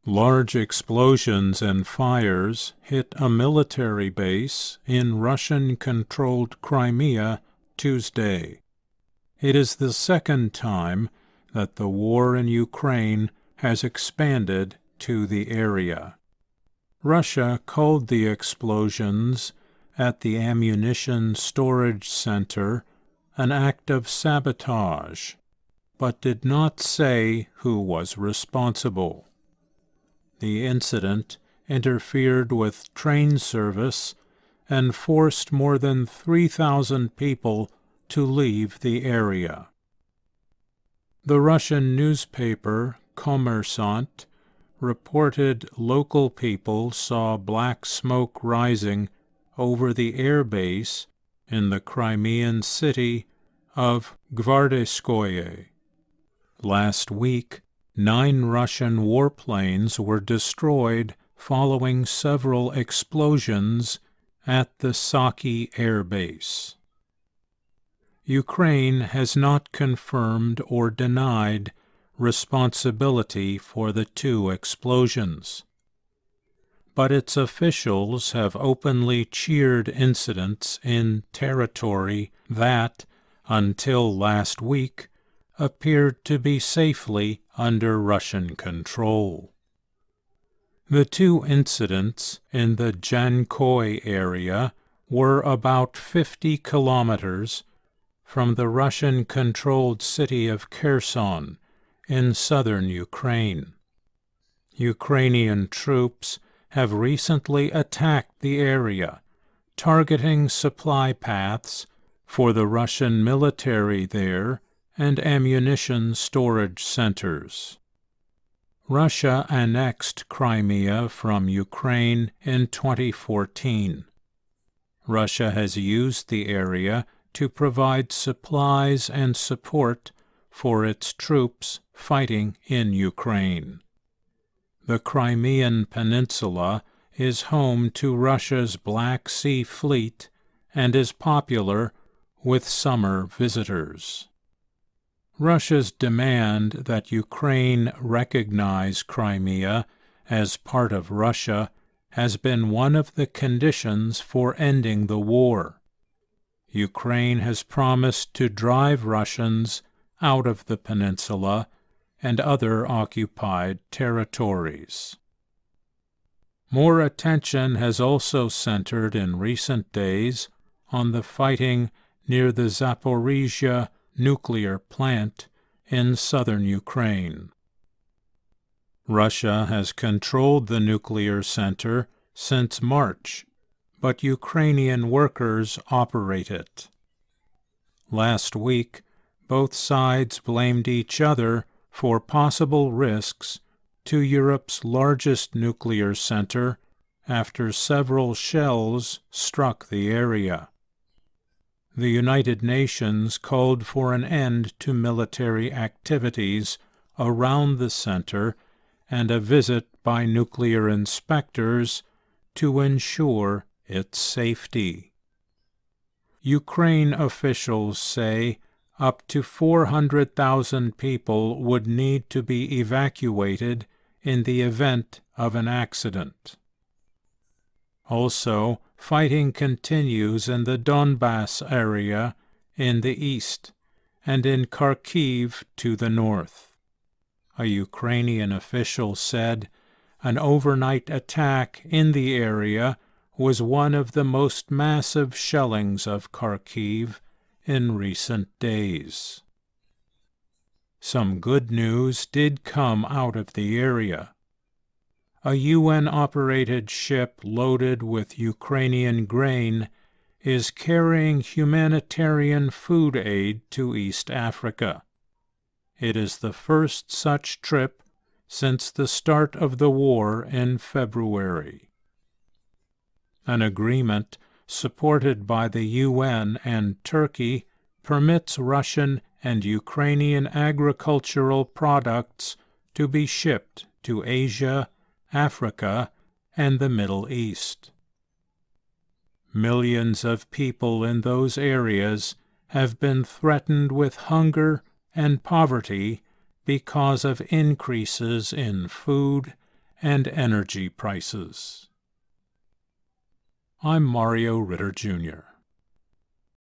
Large explosions and fires hit a military base in Russian-controlled Crimea Tuesday. It is the second time that the war in Ukraine has expanded to the area. Russia called the explosions at the ammunition storage center an act of sabotage, but did not say who was responsible. The incident interfered with train service and forced more than 3,000 people to leave the area. The Russian newspaper Kommersant reported local people saw black smoke rising over the air base in the Crimean city of Gvardeskoye. Last week, 9 Russian warplanes were destroyed following several explosions at the Saki air base. Ukraine has not confirmed or denied responsibility for the 2 explosions, but its officials have openly cheered incidents in territory that, until last week, appeared to be safely under Russian control. The 2 incidents in the Jankoy area were about 50 kilometers from the Russian-controlled city of Kherson in southern Ukraine. Ukrainian troops have recently attacked the area, targeting supply paths for the Russian military there and ammunition storage centers. Russia annexed Crimea from Ukraine in 2014. Russia has used the area to provide supplies and support for its troops fighting in Ukraine. The Crimean Peninsula is home to Russia's Black Sea Fleet and is popular with summer visitors. Russia's demand that Ukraine recognize Crimea as part of Russia has been one of the conditions for ending the war. Ukraine has promised to drive Russians out of the peninsula and other occupied territories. More attention has also centered in recent days on the fighting near the Zaporizhzhia nuclear plant in southern Ukraine. Russia has controlled the nuclear center since March, but Ukrainian workers operate it. Last week, both sides blamed each other for possible risks to Europe's largest nuclear center after several shells struck the area. The United Nations called for an end to military activities around the center and a visit by nuclear inspectors to ensure its safety. Ukraine officials say up to 400,000 people would need to be evacuated in the event of an accident. Also, fighting continues in the Donbass area in the east and in Kharkiv to the north. A Ukrainian official said an overnight attack in the area was one of the most massive shellings of Kharkiv in recent days. Some good news did come out of the area. A UN-operated ship loaded with Ukrainian grain is carrying humanitarian food aid to East Africa. It is the first such trip since the start of the war in February. An agreement supported by the UN and Turkey permits Russian and Ukrainian agricultural products to be shipped to Asia, Africa, and the Middle East. Millions of people in those areas have been threatened with hunger and poverty because of increases in food and energy prices. I'm Mario Ritter Jr.